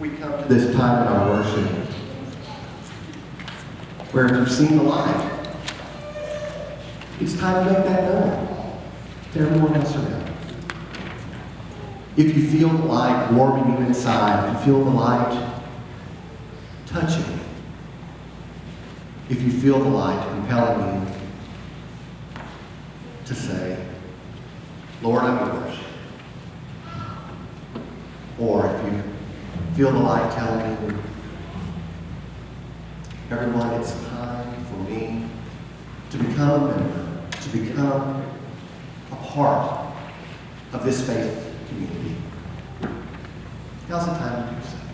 we come to this time in our worship where if you've seen the light, it's time to make that known to everyone else around. If you feel the light warming you inside, if you feel the light touching you, if you feel the light compelling you to say, Lord, I'm yours. Or if you feel the light telling you, everyone, it's time for me to become a member, to become a part of this faith community. Now's the time to do so.